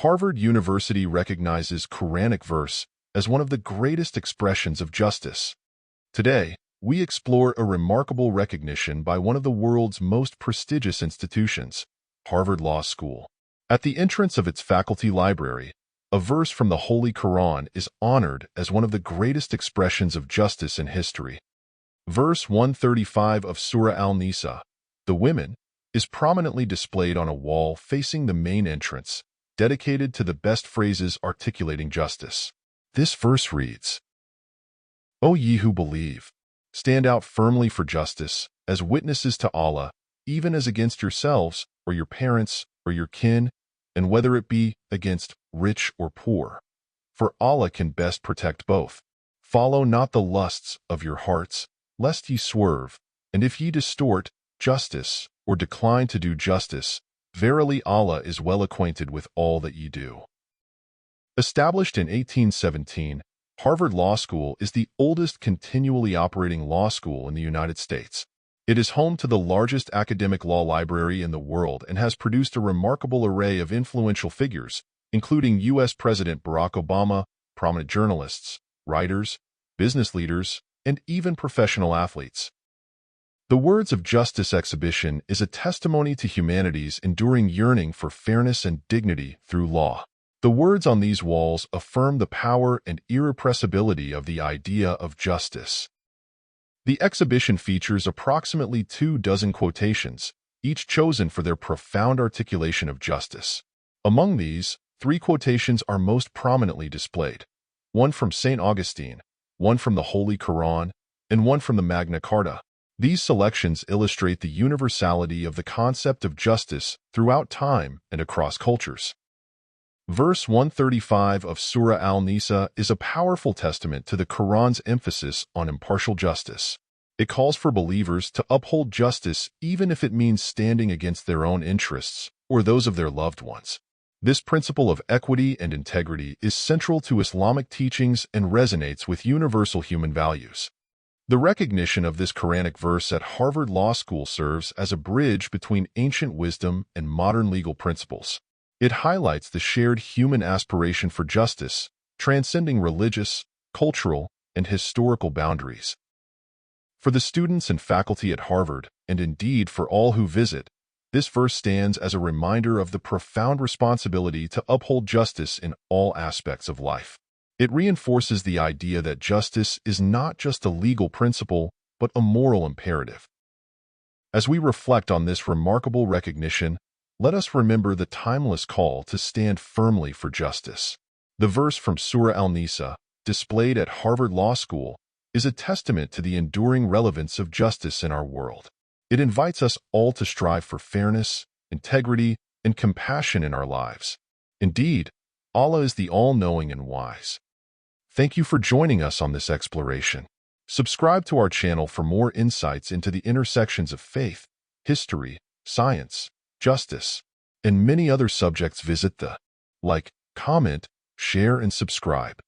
Harvard University recognizes Quranic verse as one of the greatest expressions of justice. Today, we explore a remarkable recognition by one of the world's most prestigious institutions, Harvard Law School. At the entrance of its faculty library, a verse from the Holy Quran is honored as one of the greatest expressions of justice in history. Verse 135 of Surah Al-Nisa, the women, is prominently displayed on a wall facing the main entrance, dedicated to the best phrases articulating justice. This verse reads, "O ye who believe, stand out firmly for justice, as witnesses to Allah, even as against yourselves, or your parents, or your kin, and whether it be against rich or poor. For Allah can best protect both. Follow not the lusts of your hearts, lest ye swerve, and if ye distort justice, or decline to do justice, verily Allah is well acquainted with all that ye do." Established in 1817, Harvard Law School is the oldest continually operating law school in the United States. It is home to the largest academic law library in the world and has produced a remarkable array of influential figures, including U.S. President Barack Obama, prominent journalists, writers, business leaders, and even professional athletes. The Words of Justice exhibition is a testimony to humanity's enduring yearning for fairness and dignity through law. The words on these walls affirm the power and irrepressibility of the idea of justice. The exhibition features approximately 24 quotations, each chosen for their profound articulation of justice. Among these, 3 quotations are most prominently displayed: one from St. Augustine, one from the Holy Quran, and one from the Magna Carta. These selections illustrate the universality of the concept of justice throughout time and across cultures. Verse 135 of Surah Al-Nisa is a powerful testament to the Quran's emphasis on impartial justice. It calls for believers to uphold justice even if it means standing against their own interests or those of their loved ones. This principle of equity and integrity is central to Islamic teachings and resonates with universal human values. The recognition of this Quranic verse at Harvard Law School serves as a bridge between ancient wisdom and modern legal principles. It highlights the shared human aspiration for justice, transcending religious, cultural, and historical boundaries. For the students and faculty at Harvard, and indeed for all who visit, this verse stands as a reminder of the profound responsibility to uphold justice in all aspects of life. It reinforces the idea that justice is not just a legal principle, but a moral imperative. As we reflect on this remarkable recognition, let us remember the timeless call to stand firmly for justice. The verse from Surah Al-Nisa, displayed at Harvard Law School, is a testament to the enduring relevance of justice in our world. It invites us all to strive for fairness, integrity, and compassion in our lives. Indeed, Allah is the all-knowing and wise. Thank you for joining us on this exploration. Subscribe to our channel for more insights into the intersections of faith, history, science, justice, and many other subjects. Visit the like, comment, share, and subscribe.